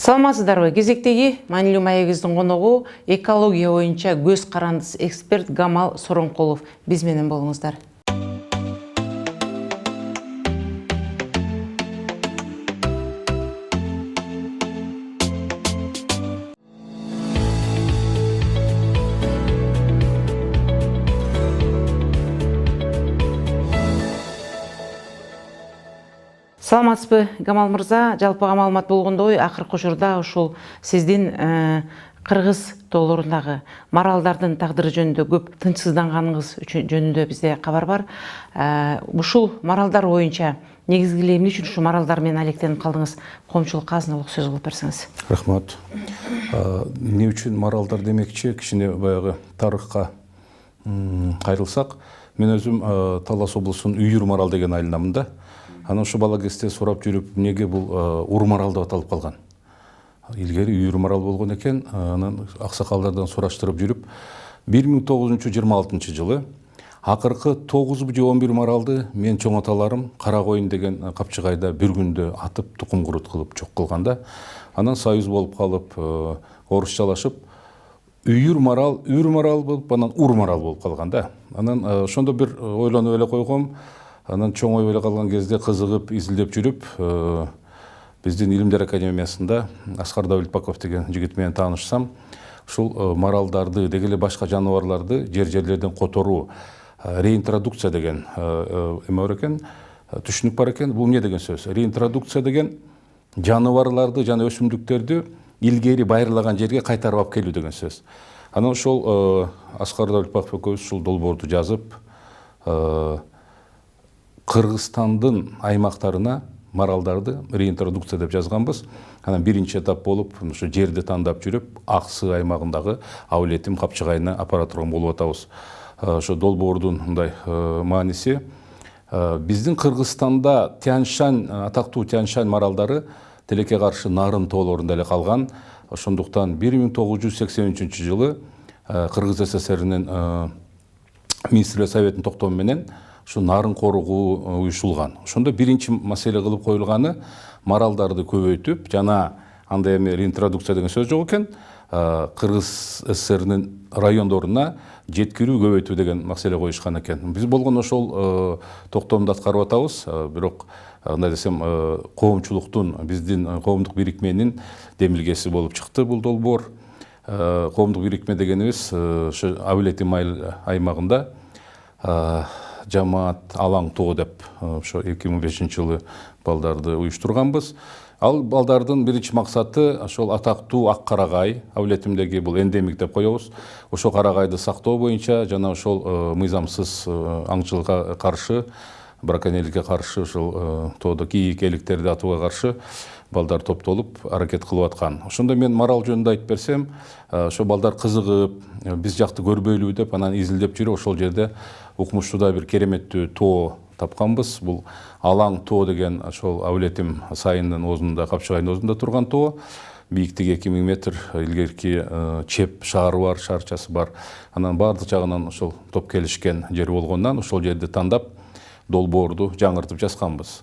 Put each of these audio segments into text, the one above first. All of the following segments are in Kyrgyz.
Саламатсыздарбы? Кезектеги маанилүү маегибиздин коногу экология боюнча көз карандыс эксперт Гамал Соронкулов. Биз менен болуңуздар. Саламатсызбы, Гамал мырза? Жалпыга маалымат болгондой, акыркы учурда ушул сиздин Кыргыз тоолорундагы маралдардын тагдыры жөнүндө көп тынчсызданганыңыз жөнүндө бизде кабар бар. Ушул маралдар боюнча негизги эле эмне үчүн ушул маралдар менен алектенип калдыңыз? Коомчулукка азынаулык сөз кылып берсеңиз. Рахмат. Эмне үчүн маралдар демекчи, кичине баягы тарыхка кайрылсак, мен өзүм Талас облусунун Үйүр марал деген айылынамын да. Анан ушу бала кезде сурап жүрүп, неге бул ур марал деп аталып калган? Илгери Үйүр марал болгон экен, анан аксакалдардан сураштырып жүрүп, 1926 жылы акыркы 9 же 11 маралды мен чоң аталарым Каракойын деген капчыгайда бир күндө атып тукум курут кылып жок кылганда, анан союз болуп калып, орусчалашып, Үйүр марал, Үйүр марал болуп, анан ур марал болуп калган да. Анан ошондо бир ойлонуп эле койгом. Анан чоң ой эле калган кезде кызыгып, изилдеп жүрүп, биздин Илимдер академиясында Аскар Давлетбаков деген жигит менен таанышсам, ушул маралдарды, деги эле башка жаныбарларды жерлерден которуу, реинтродукция деген эме бар экен, түшүнүк бар экен. Бул эмне деген сөз? Реинтродукция деген жаныбарларды жана өсүмдүктөрдү илгери байырлаган жерге кайтарып алып келүү деген сөз. Анан ошол Аскар Давлетбаков экөөбүз ушул долбоорду жазып, Кыргызстандын аймактарына маралдарды реинтродукция деп жазганбыз. Анан биринчи этап болуп, ушу жерди тандап жүрүп, Аксы аймагындагы Абылетим капчыгайына апара турган болуп атабыз. Ошо долбоордун мындай мааниси, биздин Кыргызстанда Тянь-Шань, атактуу Тянь-Шань маралдары тилекке каршы Нарын тоолорунда эле калган. Ошондуктан 1983 жылы Кыргыз СССРинин Министрлер Советинин токтому менен ушу нарын коргоо уюшулган. Ошондо биринчи маселе кылып коюлганы маралдарды көбөйтүп, жана андай эме реинтродукция деген сөз жок экен, Кыргыз СССРинин райондоруна жеткирүү, көбөйтүү деген маселе коюшкан экен. Биз болгон ошол токтомду аткарып атабыз, бирок андай десем, коомчулуктун, биздин коомдук бирикменин демилгеси болуп чыкты бул долбоор. Коомдук бирикме дегенибиз ошо Абылетим аймагында жамаат алаң тоо деп ошо 2005 жылы балдарды уюштурганбыз. Ал балдардын биринчи максаты ошол атактуу ак карагай, Абылетимдеги бул эндемик деп коебуз. Ошол карагайды сактоо боюнча жана ошол мыйзамсыз аңчылыкка каршы, браконьерликке каршы, ошол тоодо кийик, эликтерди атууга каршы балдар топтолуп аракет кылып аткан. Ошондо мен марал жөнүндө айтып берсем, ошо балдар кызыгып, биз жакты көрбөйлү деп анан изилдеп жүрүп, ошол жерде укмуштуу бир кереметтүү тоо тапканбыз. Бул алаң тоо деген ошол Абылетим сайынын оозунда, капчыгайдын оозунда турган тоо. Бийиктиги 2000 метр, илгерки чеп шаары бар, шаарчасы бар. Анан баардык жагынан ошол топ келишкен жер болгондон ошол жерди тандап долбоорду жаңыртып жазганбыз.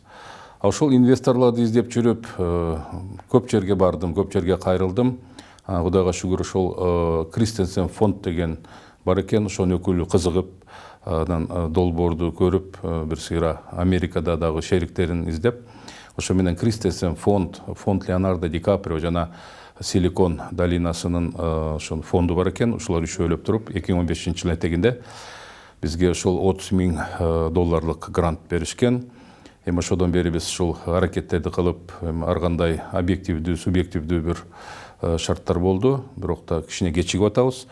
Ошол инвесторлорду издеп жүрүп, көп жерге бардым, көп жерге кайрылдым. Кудайга шүгүр, ошол Кристенсен фонд деген бар экен, ошонун өкүлү кызыгып, анан долбоорду көрүп, бир сыйра Америкада дагы шериктерин издеп, ошо менен Кристенсен фонд Леонардо Ди Каприо жана Силикон долинасынын ошол фонду бар экен, ушулар үшөөлөп туруп, 2015 жылдын этегинде бизге ошол $30,000 грант беришкен. Эми ошодон бери биз ушул аракеттерди кылып, ар кандай объективдүү, субъективдүү бир шарттар болду, бирок да кичине кечигип атабыз.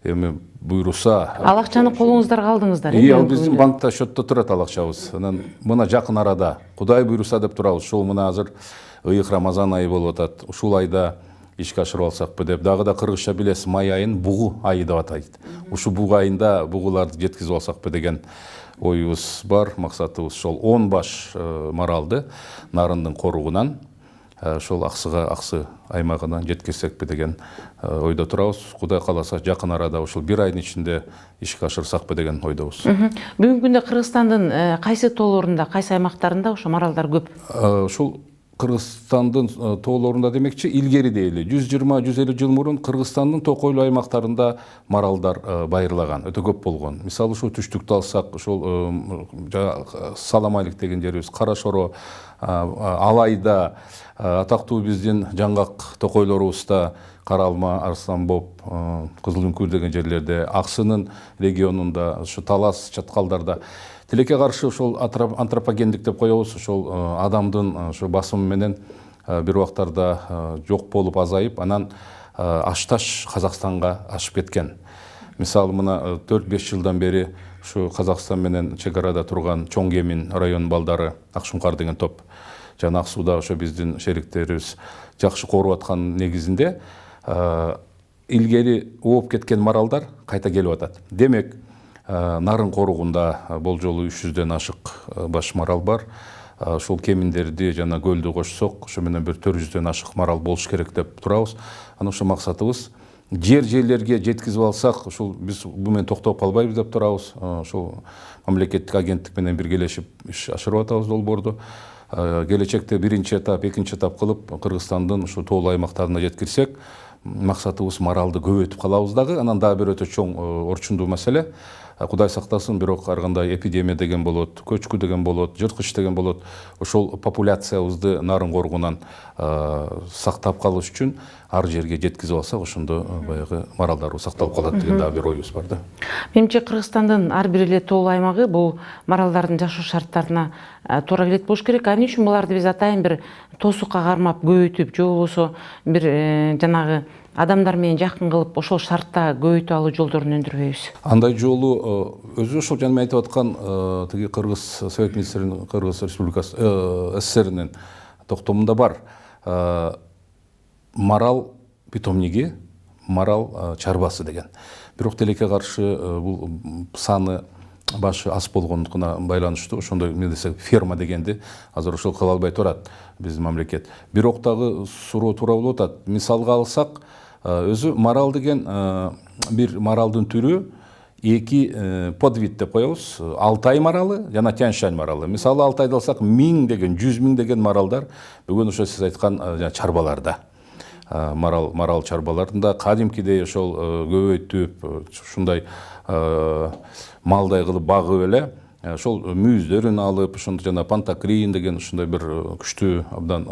Эми буйруса, Ал акчаны колуңуздарга алдыңыздар, ал биздин банкта счетто турат ал акчабыз. Анан мына жакын арада, Кудай буйруса деп турабыз. Ушул мына азыр ыйык Рамазан айы болуп атат. Ушул айда ишке ашырып алсакпы деп, дагы да кыргызча билесиз, май айын бугу айы деп атайт. Ушу бугу айында бугуларды жеткизип алсакпы деген оюбуз бар. Максатыбыз ошол 10 баш маралды нарындын коругунан ошол Аксы аймагынан жеткирсекпи деген ойдо турабыз. Кудай кааласа жакын арада ушул бир айдын ичинде ишке ашырсакпы деген ойдобуз. Бүгүнкү күндө Кыргызстандын кайсы тоолорунда, кайсы аймактарында ошо маралдар көп? Ушул Кыргызстандын тоолорунда демекчи илгери дейли 120-150 жыл мурун Кыргызстандын токойлуу аймактарында маралдар байырлаган, өтө көп болгон. Мисалы ушул түштүктү алсак, ушул Саламайлык деген жерибиз, Кара Шоро, Алайда, атактуу биздин жаңгак токойлорубузда Кара Алма, Арсланбоп, Кызыл Үңкүр деген жерлерде, Аксынын регионунда, ушу Талас, Чаткалдарда тилекке каршы ошол антропогендик деп коебуз, ошол адамдын ошо басымы менен бир убактарда жок болуп азайып, анан ашташ Казакстанга ашып кеткен. Мисалы мына 4-5 жылдан бери ушу Казакстан менен чек арада турган Чоң Кемин районунун балдары, Акшуңкар деген топ жана Ак сууда ошо биздин шериктерибиз жакшы кооруп аткан негизинде илгери ооп кеткен маралдар кайта келип атат. Демек, Нарын коругунда болжолу 300дөн ашык баш марал бар. Ушул кеминдерди жана көлдү кошсок, ошо менен бир 400дөн ашык марал болуш керек деп турабыз. Анан ошо максатыбыз жерлерге жеткизип алсак, ушул биз бу менен токтоп калбайбыз деп турабыз. Ошол мамлекеттик агенттик менен биргелешип иш ашырып атабыз долбоорду. Келечекте биринчи этап, экинчи этап кылып Кыргызстандын ушу тоолуу аймактарына жеткирсек, максатыбыз маралды көбөйтүп калабыз дагы. Анан дагы бир өтө чоң орчундуу маселе. Кудай сактасын, бирок ар кандай эпидемия деген болот, көчкү деген болот, жырткыч деген болот. Ошол популяциябызды нарын коргунан сактап калыш үчүн ар жерге жеткизип алсак, ошондо баягы маралдарыбыз сакталып калат деген дагы бир оюбуз бар да. Менимче Кыргызстандын ар бир эле тоолуу аймагы бул маралдардын жашоо шарттарына туура келет болуш керек. Эмне үчүн буларды биз атайын бир тосукка кармап көбөйтүп, же болбосо бир жанагы адамдар менен жакын кылып ошол шартта көбөйтүп алуу жолдорун өндүрбөйбүз? Андай жолу өзү ошол жана мен айтып аткан тиги Кыргыз Совет министринин, Кыргыз Республикасы СССРнин токтомунда бар. Марал питомниги, марал чарбасы деген. Бирок тилекке каршы бул саны башы аз болгондугуна байланыштуу, ошондой эмне десек ферма дегенди азыр ошол кыла албай турат биздин мамлекет. Бирок дагы суроо туура болуп атат. Мисалга алсак, өзү марал деген бир маралдын түрү эки подвид деп коебуз. Алтай маралы жана Тянь-Шань маралы. Мисалы Алтайды алсак 1000 деген, 100 000 деген маралдар бүгүн ошо сиз айткан чарбаларда. Марал чарбаларында кадимкидей ошол көбөйтүп, ушундай малдай кылып багып эле, ошол мүйүздөрүн алып, ошондо жана пантакрин деген ушундай бир күчтүү абдан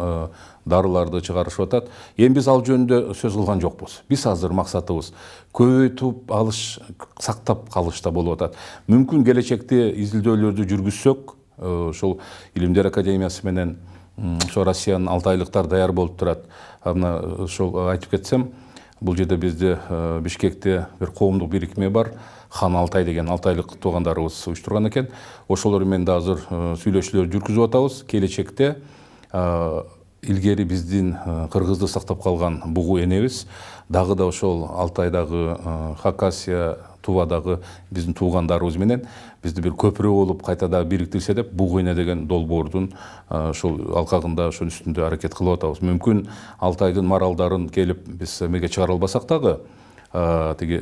дарыларды чыгарышып атат. Эми биз ал жөнүндө сөз кылган жокпуз. Биз азыр максатыбыз көбөйтүп алыш, сактап калышта болуп атат. Мүмкүн келечекте изилдөөлөрдү жүргүзсөк, ошол Илимдер академиясы менен ошо Россиянын алтайлыктар даяр болуп турат. Мына ошол айтып кетсем, бул жерде бизде Бишкекте бир коомдук бирикме бар. Хан Алтай деген алтайлык туугандарыбыз уюштурган экен. Ошолор менен да азыр сүйлөшүүлөр жүргүзүп атабыз. Келечекте илгери биздин кыргызды сактап калган бугу энебиз дагы да ошол Алтайдагы, Хакасия, Тувадагы биздин туугандарыбыз менен бизди бир көпүрө болуп кайтада бириктирсе деп бугу эне деген долбоордун ошол алкагында, ошонун үстүндө аракет кылып атабыз. Мүмкүн Алтайдын маралдарын келип биз эмеге чыгара албасак дагы, тиги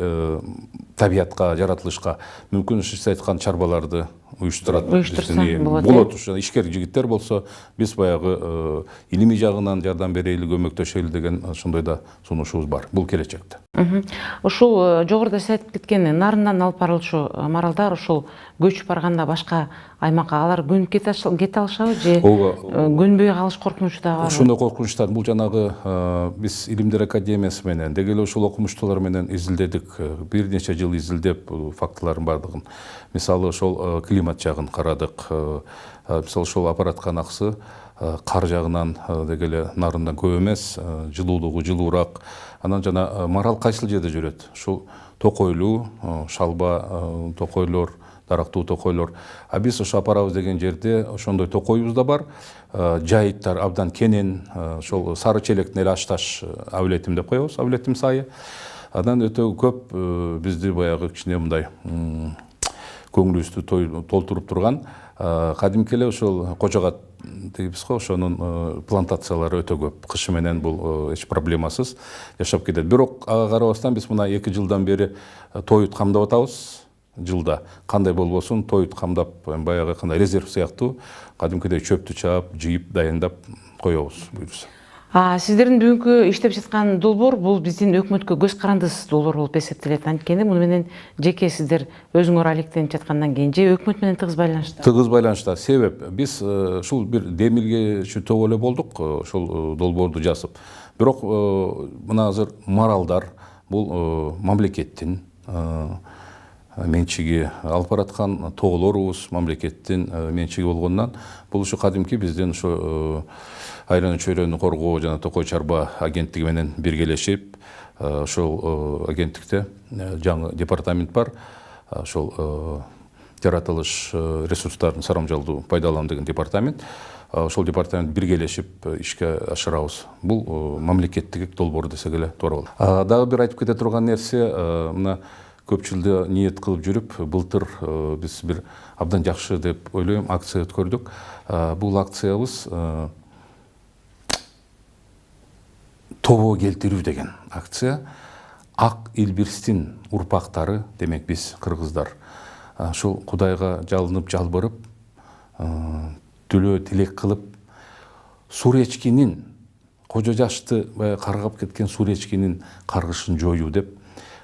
табиятка, жаратылышка мүмкүн сиз айткан чарбаларды уюштурат. Болот, ошо ишкер жигиттер болсо, биз баягы илимий жагынан жардам берели, көмөктөшөлү деген ошондой да сунушубуз бар. Бул келечекте. Ушул жогоруда сиз айтып кеткен нарындан алып барылчу маралдар ошол көчүп барганда башка аймакка алар көнүп кете алышабы же көнбөй калыш коркунучу да барбы? Ошондой коркунучтар, бул жанагы биз Илимдер академиясы менен, деги эле ошол окумуштуулар менен изилдедик. Бир нече жыл изилдеп фактылардын бардыгын. Мисалы ошол климат жагын карадык. Мисалы ошол апараткан аксы кар жагынан деги эле нарындан көп эмес, жылуулугу жылуураак. Анан жана марал кайсыл жерде жүрөт? Ушул токойлуу, шалба токойлор, дарактуу токойлор. А биз ошо апарабыз деген жерде ошондой токойубуз да бар. Жайыттар абдан кенен, ошол сары челектин эле ашташ абилетим деп коебуз, абилетим сайы. Анан өтө көп бизди баягы кичине мындай көңүлүбүздү толтуруп турган кадимки эле ошол кожогат дейбиз го, ошонун плантациялары өтө көп. Кышы менен бул эч проблемасыз жашап кетет. Бирок ага карабастан биз мына 2 жылдан бери тоют камдап атабыз. Жылда кандай болбосун тоют камдап, баягы кандай резерв сыяктуу кадимкидей чөптү чаап, жыйып, дайындап коебуз буюрса. Сиздердин бүгүнкү иштеп жаткан долбоор бул биздин өкмөткө көз карандысыз долбоор болуп эсептелет. Анткени муну менен жеке сиздер өзүңөр алектенип жаткандан кийин же өкмөт менен тыгыз байланышта? Тыгыз байланышта. Себеп биз ушул бир демилгечи төп эле болдук ошол долбоорду жазып. Бирок мына азыр маралдар бул мамлекеттин менчиги алып бараткан тоголорубуз, мамлекеттин менчиги болгондон бул ушу кадимки биздин ушу айран чөйрөнү коргоо жана токой чарба агенттиги менен биргелешип, ошол агенттикте жаңы департамент бар. Ошол жаратылыш ресурстарын сарамжалдуу пайдалануу деген департамент. Ошол департамент биргелешип ишке ашырабыз. Бул мамлекеттик долбоор десек эле туура болот. Дагы бир айтып кете турган нерсе, мына көп жылда ниет кылып жүрүп, былтыр биз бир абдан жакшы деп ойлойм акция өткөрдүк. Бул акциябыз тобо келтирүү деген акция. Ак Илбирстин урпактары, демек биз кыргыздар ошол Кудайга жалынып, жалбырып, тилөө тилек кылып, Суречкинин кожо жашты каргап кеткен Суречкинин каргышын жоюу деп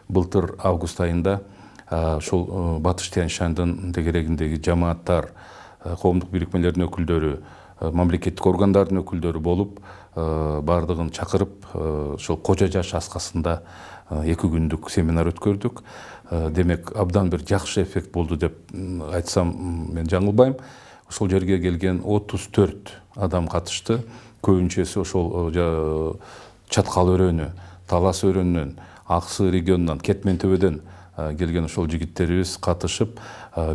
былтыр август айында ошол Батыш Тянь-Шаньдын тегерегиндеги жамааттар, коомдук бирикмелердин өкүлдөрү, мамлекеттик органдардын өкүлдөрү болуп, бардыгын чакырып, ошол кожо жаш аскасында 2 күндүк семинар өткөрдүк. Демек абдан бир жакшы эффект болду деп айтсам мен жаңылбайм. Ошол жерге келген 34 адам катышты. Көбүнчөсү ошол Чаткал өрөөнү, Талас өрөөнүнөн, Аксы регионунан, Кетмен төбөдөн келген ошол жигиттерибиз катышып,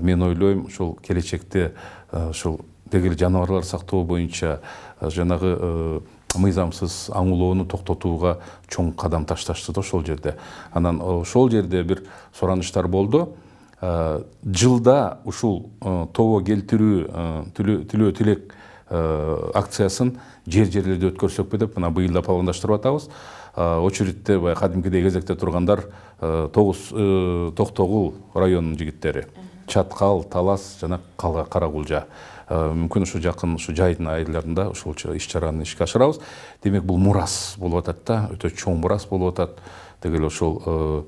мен ойлойм ошол келечекте ошол дегил жаныбарлар сактоо боюнча жанагы мыйзамсыз аң улоону токтотууга чоң кадам ташташты да ошол жерде. Анан ошол жерде бир суранычтар болду. Жылда ушул тобо келтирүү тилөө тилек акциясын жерлерде өткөрсөкпү деп мына быйыл да пландаштырып атабыз. Очередте кадимкидей кезекте тургандар Токтогул районунун жигиттери, Чаткал, Талас жана Каракулжа. Мүмкүн ушу жакын ушу жайдын айларында ушул иш-чараны ишке ашырабыз. Демек бул мурас болуп атат да, өтө чоң мурас болуп атат. Дегеле ошол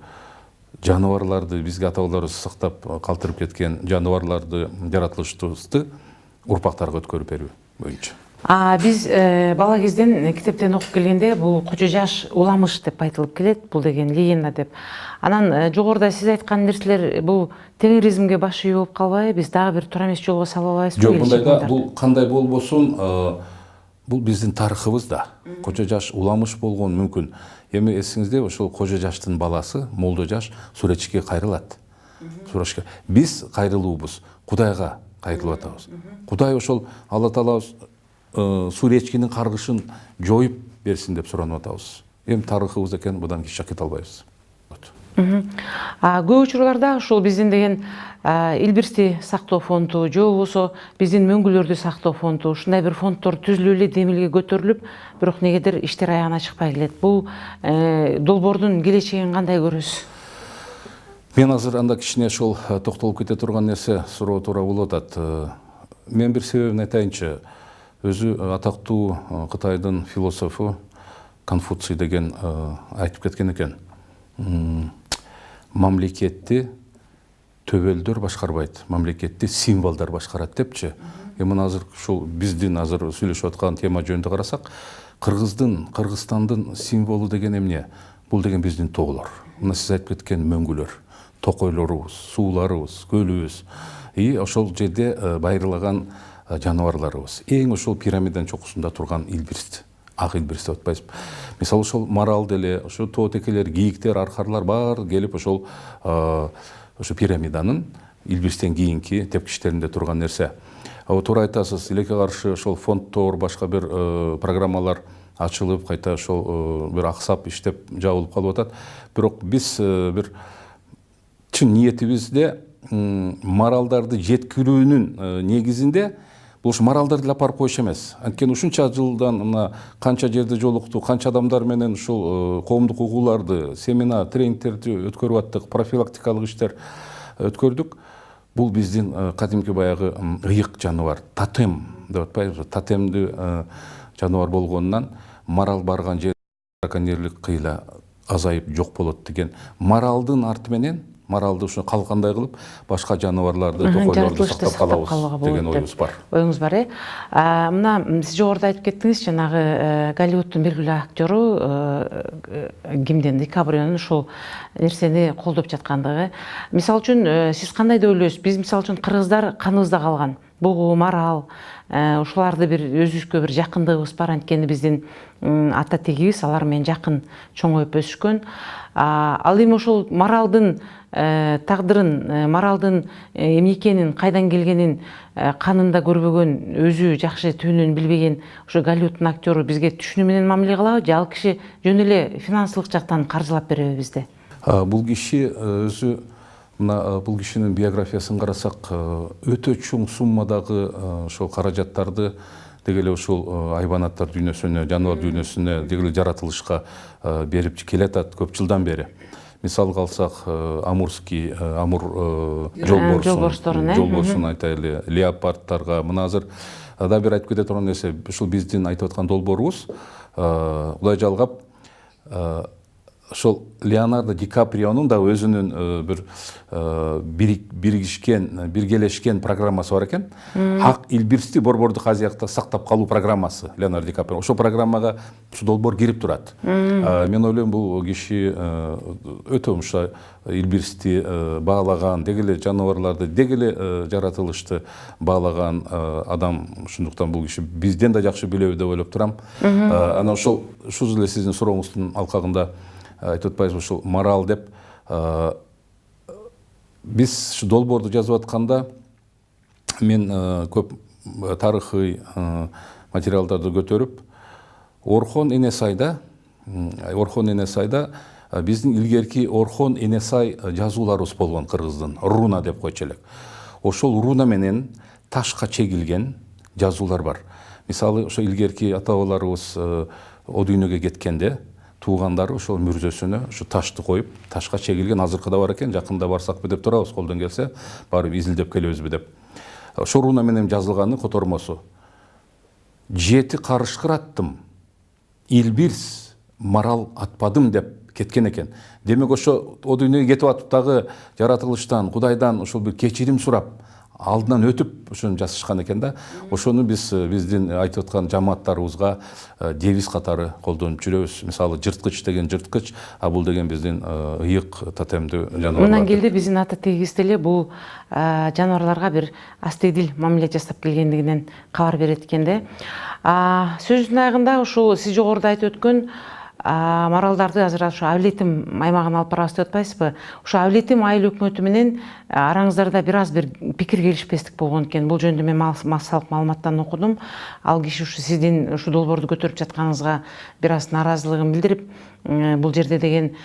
жаныбарларды бизге ата-бабаларыбыз сактап калтырып кеткен жаныбарларды, жаратылышыбызды урпактарга өткөрүп берүү боюнча. Биз бала кезден китептен окуп келгенде бул кожо жаш уламыш деп айтылып келет, бул деген легенда деп. Анан жогоруда сиз айткан нерселер бул теңиризмге баш ийүү болуп калбайбы? Биз дагы бир туура эмес жолго сала албайбызбы? Жок, мындайда бул кандай болбосун, бул биздин тарыхыбыз да. Кожо жаш уламыш болгон мүмкүн. Эми эсиңизде ошол кожо жаштын баласы Молдо жаш Суречке кайрылат. Суречке. Биз кайрылуубуз Кудайга кайрылып атабыз. Кудай ошол Алла Таалабыз Суречкинин каргышын жоюп берсин деп суранып атабыз. Эми тарыхыбыз экен, будан кийин кете албайбыз. Көп учурларда ушул биздин деген Илбирсти сактоо фонду же болбосо биздин мөңгүлөрдү сактоо фонду ушундай бир фонддор түзүлүп эле демилге көтөрүлүп, бирок негедир иштер аягына чыкпай келет. Бул долбоордун келечегин кандай көрөсүз? Мен азыр анда кичине ошол токтолуп кете турган нерсе суроо туура болуп атат. Мен бир себебин айтайынчы. Өзү атактуу Кытайдын философу Конфуций деген айтып кеткен экен. Мамлекетти төбөлдөр башкарбайт, мамлекетти символдор башкарат депчи. Эми азыр ушул биздин азыр сүйлөшүп аткан тема жөнүндө карасак, Кыргызстандын символу деген эмне? Бул деген биздин тоолор. Мына сиз айтып кеткен мөңгүлөр, токойлорубуз, сууларыбыз, көлүбүз. Ошол жерде байырлаган жаныбарларыбыз. Эң ошол пирамиданын чокусунда турган Илбирст. Ак Илбирст деп атпайсызбы? Мисалы ошол марал деле, ошо тоо текелер, кийиктер, аркарлар баары келип ошол пирамиданын Илбирстен кийинки тепкичтеринде турган нерсе. Туура айтасыз, илекке каршы ошол фонддор, башка бир программалар ачылып, кайта ошол бир аксап иштеп жабылып калып атат. Бирок биз бир чын ниетибизде маралдарды жеткирүүнүн негизинде бул маралдарды алып барып коюш эмес. Анткени ушунча жылдан мына канча жерде жолуктук, канча адамдар менен ушул коомдук угууларды, семинар, тренингтерди өткөрүп аттык, профилактикалык иштер өткөрдүк. Бул биздин кадимки баягы ыйык жаныбар, тотем деп атпайбызбы? Тотемди жаныбар болгонунан марал барган жер браконьерлик кыйла азайып жок болот деген маралдын арты менен маралды ушу калкандай кылып башка жаныбарларды токойлорду сактап калабыз деген оюбуз бар. Оюңуз бар, мына сиз жогоруда айтып кеттиңиз, жанагы Голливуддун белгилүү актеру кимден Ди Каприонун ушул нерсени колдоп жаткандыгы. Мисалы үчүн сиз кандай деп ойлойсуз? Биз мисалы үчүн кыргыздар каныбызда калган. Бугу, марал, ушуларды бир өзүбүзгө бир жакындыгыбыз бар. Анткени биздин ата тегибиз алар менен жакын чоңоюп өсүшкөн. Ал эми ошол маралдын тагдырын, маралдын эмне экенин, кайдан келгенин канында көрбөгөн, өзү жакшы түбүнөн билбеген ошо Голливуддун актеру бизге түшүнүү менен мамиле кылабы, же ал киши жөн эле финансылык жактан каржылап береби бизди? Бул киши өзү, мына бул кишинин биографиясын карасак, өтө чоң суммадагы ошол каражаттарды деги эле ушул айбанаттар дүйнөсүнө, жаныбар дүйнөсүнө, деги эле жаратылышка берип келатат көп жылдан бери. Мисалга алсак, амурский, амур жолборсун айтайлы, леопардтарга, мына азыр да бир айтып кете турган нерсе, ушул биздин айтып аткан долбоорубуз Кудай жалгап ошол Леонардо Ди Каприонун да өзүнүн бир биргелешкен программасы бар экен. Ак Илбирсти Борбордук Азиякта сактап калуу программасы Леонардо Ди Каприо. Ошол программага ушу долбоор кирип турат. Мен ойлойм, бул киши өтө ушо Илбирсти баалаган, деги эле жаныбарларды, деги эле жаратылышты баалаган адам. Ошондуктан бул киши бизден да жакшы билеби деп ойлоп турам. Анан ушул эле сиздин сурооңуздун алкагында айтып атпайбызбы, ушул марал деп биз ушу долбоорду жазып атканда мен көп тарыхый материалдарды көтөрүп Орхон Энесайда биздин илгерки Орхон Энесай жазууларыбыз болгон, кыргыздын руна деп койчу элек. Ошол руна менен ташка чегилген жазуулар бар. Мисалы ошо илгерки ата бабаларыбыз о дүйнөгө кеткенде туугандары ошол мүрзөсүнө ушу ташты коюп, ташка чегилген, азыркыда бар экен, жакында барсакпы деп турабыз, колдон келсе барып изилдеп келебизби деп. Ошо руна менен жазылганын котормосу: жети карышкыр аттым, Илбирс марал атпадым деп кеткен экен. Демек ошо о дүйнөгө кетип атып дагы жаратылыштан, Кудайдан ошол бир кечирим сурап, алдынан өтүп ошону жазышкан экен да. Ошону биздин айтып аткан жамааттарыбызга девиз катары колдонуп жүрөбүз. Мисалы жырткыч деген жырткыч, а бул деген биздин ыйык, тотемдүү жаныбарлар. Мындан келди биздин ата тегибиз деле бул жаныбарларга бир астедил мамиле жасап келгендигинен кабар берет экен да. Сөзүнүн аягында ушул сиз жогоруда айтып өткөн маралдарды азыр ошо Авлетим аймагына алып барабыз деп атпайсызбы? Ошо Авлетим айыл өкмөтү менен араңыздарда бир аз бир пикир келишпестик болгон экен. Бул жөнүндө мен массалык маалыматтан окудум. Ал киши ушу сиздин ушу долбоорду көтөрүп жатканыңызга бир аз нааразылыгын билдирип, бул жерде деген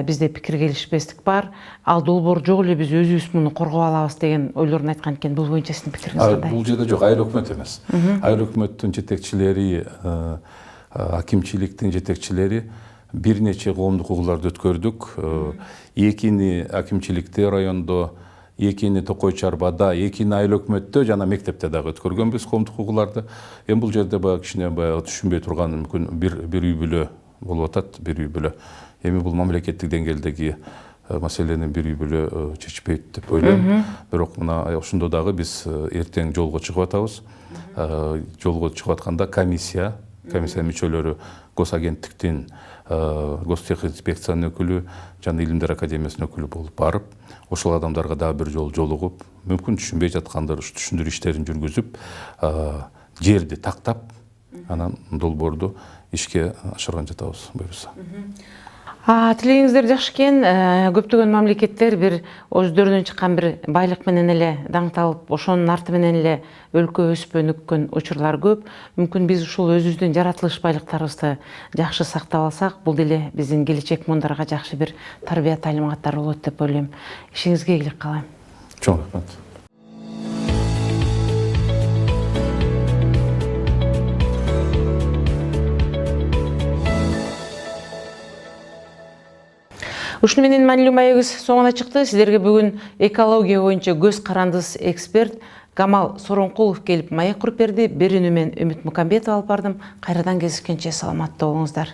бизде пикир келишпестик бар. Ал долбоор жок эле, биз өзүбүз муну коргоп алабыз деген ойлорун айткан экен. Бул боюнча сиздин пикириңиз кандай? Бул жерде жок, айыл өкмөт эмес. Айыл өкмөттүн жетекчилери, акимчиликтин жетекчилери бир нече коомдук угууларды өткөрдүк. Экини акимчиликте райондо, экини Токой Чарбада, экини айыл өкмөттө жана мектепте дагы өткөргөнбүз коомдук угууларды. Эми бул жерде баягы кичине түшүнбөй турган мүмкүн бир үй бүлө болуп атат, бир үй бүлө. Эми бул мамлекеттик деңгээлдеги маселени бир үй бүлө чечпейт деп ойлойм. Бирок мына ошондо дагы биз эртең жолго чыгып атабыз. Жолго чыгып атканда комиссия мүчөлөрү госагенттиктин, гостехинспекциянын өкүлү жана Илимдер академиясынын өкүлү болуп барып, ошол адамдарга дагы бир жолу жолугуп, мүмкүн түшүнбөй жаткандар түшүндүрүү иштерин жүргүзүп, жерди тактап, анан долбоорду ишке ашырган жатабыз буюрса. Тилегиңиздер жакшы экен. Көптөгөн мамлекеттер бир өздөрүнөн чыккан бир байлык менен эле даңталып, ошонун арты менен эле өлкө өсүп өнүккөн учурлар көп. Мүмкүн биз ушул өзүбүздүн жаратылыш байлыктарыбызды жакшы сактап алсак, бул деле биздин келечек муундарга жакшы бир тарбия талим катары болот деп ойлойм. Ишиңизге ийгилик каалайм. Чоң рахмат. Ушуну менен маанилүү маегибиз соңуна чыкты. Сиздерге бүгүн экология боюнча көз карандыс эксперт Камал Соронкулов келип маек куруп берди. Бир үнү мен Үмүт Мукамбетова алып бардым. Кайрадан кезишкенче саламатта болуңуздар.